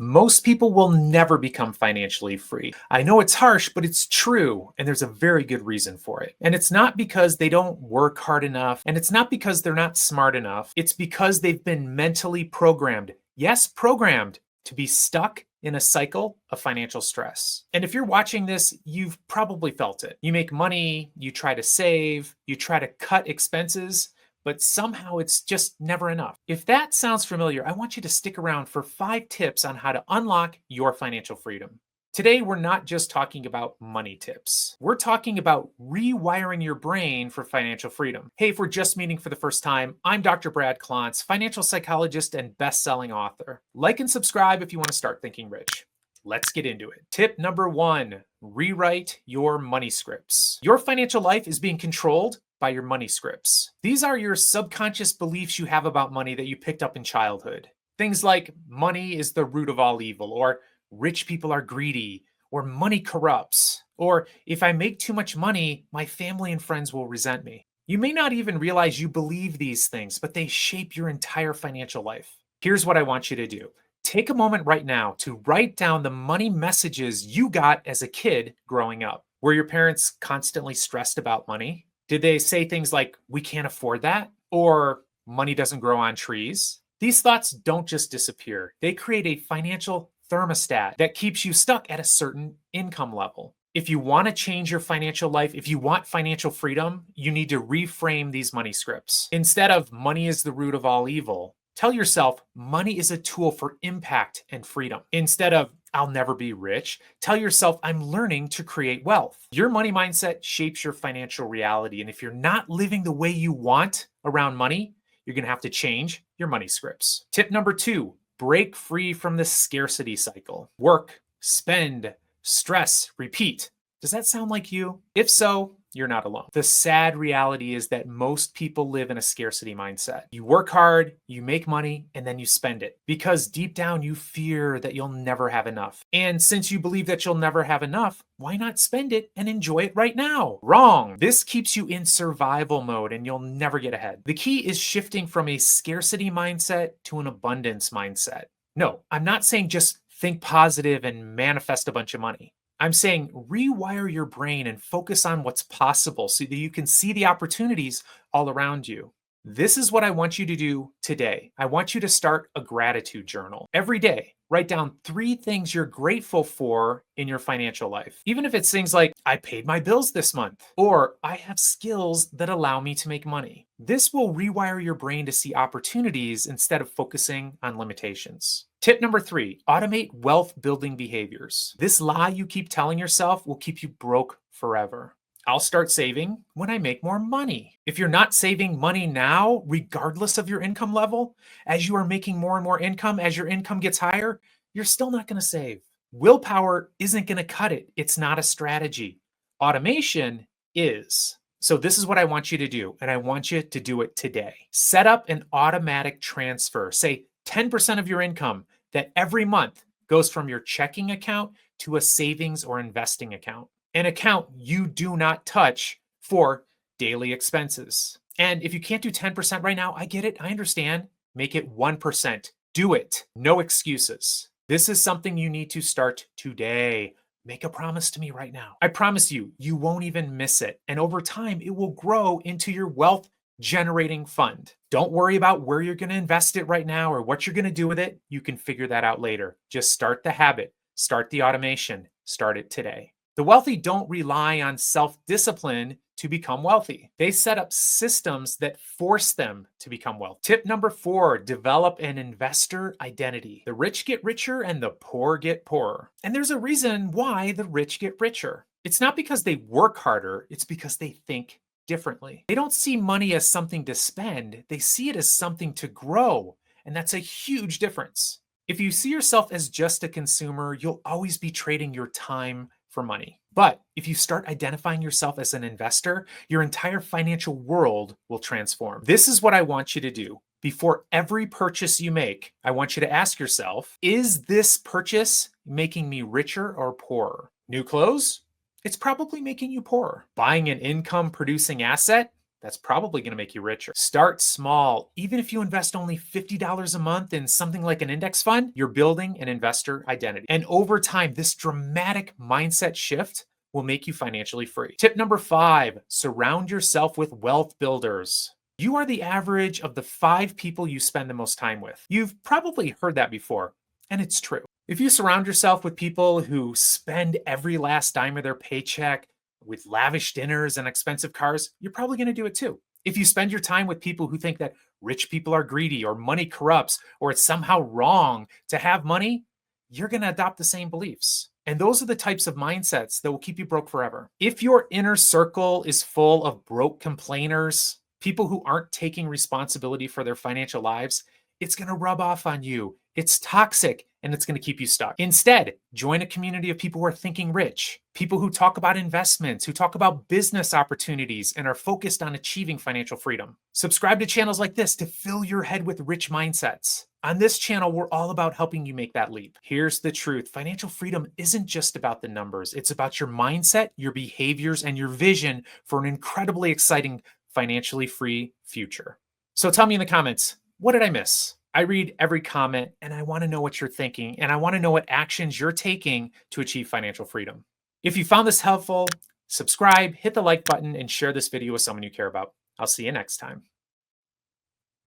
Most people will never become financially free. I know it's harsh, but it's true, and there's a very good reason for it. And it's not because they don't work hard enough, and it's not because they're not smart enough. It's because they've been mentally programmed, yes, programmed, to be stuck in a cycle of financial stress. And if you're watching this, you've probably felt it. You make money, you try to save, you try to cut expenses, but somehow it's just never enough. If that sounds familiar, I want you to stick around for 5 tips on how to unlock your financial freedom. Today, we're not just talking about money tips. We're talking about rewiring your brain for financial freedom. Hey, if we're just meeting for the first time, I'm Dr. Brad Klontz, financial psychologist and best-selling author. Like and subscribe if you want to start thinking rich. Let's get into it. Tip number 1, rewrite your money scripts. Your financial life is being controlled by your money scripts. These are your subconscious beliefs you have about money that you picked up in childhood. Things like money is the root of all evil, or rich people are greedy, or money corrupts, or if I make too much money, my family and friends will resent me. You may not even realize you believe these things, but they shape your entire financial life. Here's what I want you to do. Take a moment right now to write down the money messages you got as a kid growing up. Were your parents constantly stressed about money? Did they say things like, we can't afford that? Or money doesn't grow on trees? These thoughts don't just disappear. They create a financial thermostat that keeps you stuck at a certain income level. If you want to change your financial life, if you want financial freedom, you need to reframe these money scripts. Instead of money is the root of all evil, tell yourself money is a tool for impact and freedom. Instead of I'll never be rich, tell yourself I'm learning to create wealth. Your money mindset shapes your financial reality. And if you're not living the way you want around money, you're going to have to change your money scripts. Tip number 2, break free from the scarcity cycle. Work, spend, stress, repeat. Does that sound like you? If so, you're not alone. The sad reality is that most people live in a scarcity mindset. You work hard, you make money, and then you spend it because deep down you fear that you'll never have enough. And since you believe that you'll never have enough, why not spend it and enjoy it right now? Wrong. This keeps you in survival mode and you'll never get ahead. The key is shifting from a scarcity mindset to an abundance mindset. No, I'm not saying just think positive and manifest a bunch of money. I'm saying rewire your brain and focus on what's possible so that you can see the opportunities all around you. This is what I want you to do today. I want you to start a gratitude journal. Every day, write down 3 things you're grateful for in your financial life. Even if it's things like, I paid my bills this month, or I have skills that allow me to make money. This will rewire your brain to see opportunities instead of focusing on limitations. Tip number 3, automate wealth building behaviors. This lie you keep telling yourself will keep you broke forever. I'll start saving when I make more money. If you're not saving money now, regardless of your income level, as you are making more and more income, as your income gets higher, you're still not going to save. Willpower isn't going to cut it. It's not a strategy. Automation is. So this is what I want you to do, and I want you to do it today. Set up an automatic transfer, say 10% of your income that every month goes from your checking account to a savings or investing account. An account you do not touch for daily expenses. And if you can't do 10% right now, I get it. I understand. Make it 1%. Do it. No excuses. This is something you need to start today. Make a promise to me right now. I promise you, you won't even miss it. And over time, it will grow into your wealth generating fund. Don't worry about where you're going to invest it right now or what you're going to do with it. You can figure that out later. Just start the habit. Start the automation. Start it today. The wealthy don't rely on self-discipline to become wealthy. They set up systems that force them to become wealthy. Tip number 4, develop an investor identity. The rich get richer and the poor get poorer. And there's a reason why the rich get richer. It's not because they work harder, it's because they think differently. They don't see money as something to spend, they see it as something to grow. And that's a huge difference. If you see yourself as just a consumer, you'll always be trading your time for money. But if you start identifying yourself as an investor, your entire financial world will transform. This is what I want you to do. Before every purchase you make, I want you to ask yourself, is this purchase making me richer or poorer? New clothes? It's probably making you poorer. Buying an income producing asset? That's probably going to make you richer. Start small. Even if you invest only $50 a month in something like an index fund, you're building an investor identity. And over time, this dramatic mindset shift will make you financially free. Tip number 5, surround yourself with wealth builders. You are the average of the 5 people you spend the most time with. You've probably heard that before, and it's true. If you surround yourself with people who spend every last dime of their paycheck with lavish dinners and expensive cars, you're probably going to do it too. If you spend your time with people who think that rich people are greedy or money corrupts or it's somehow wrong to have money, you're going to adopt the same beliefs. And those are the types of mindsets that will keep you broke forever. If your inner circle is full of broke complainers, people who aren't taking responsibility for their financial lives, it's going to rub off on you. It's toxic and it's going to keep you stuck. Instead, join a community of people who are thinking rich, people who talk about investments, who talk about business opportunities, and are focused on achieving financial freedom. Subscribe to channels like this to fill your head with rich mindsets. On this channel, we're all about helping you make that leap. Here's the truth. Financial freedom isn't just about the numbers. It's about your mindset, your behaviors, and your vision for an incredibly exciting financially free future. So tell me in the comments, what did I miss? I read every comment and I want to know what you're thinking, and I want to know what actions you're taking to achieve financial freedom. If you found this helpful, subscribe, hit the like button, and share this video with someone you care about. I'll see you next time.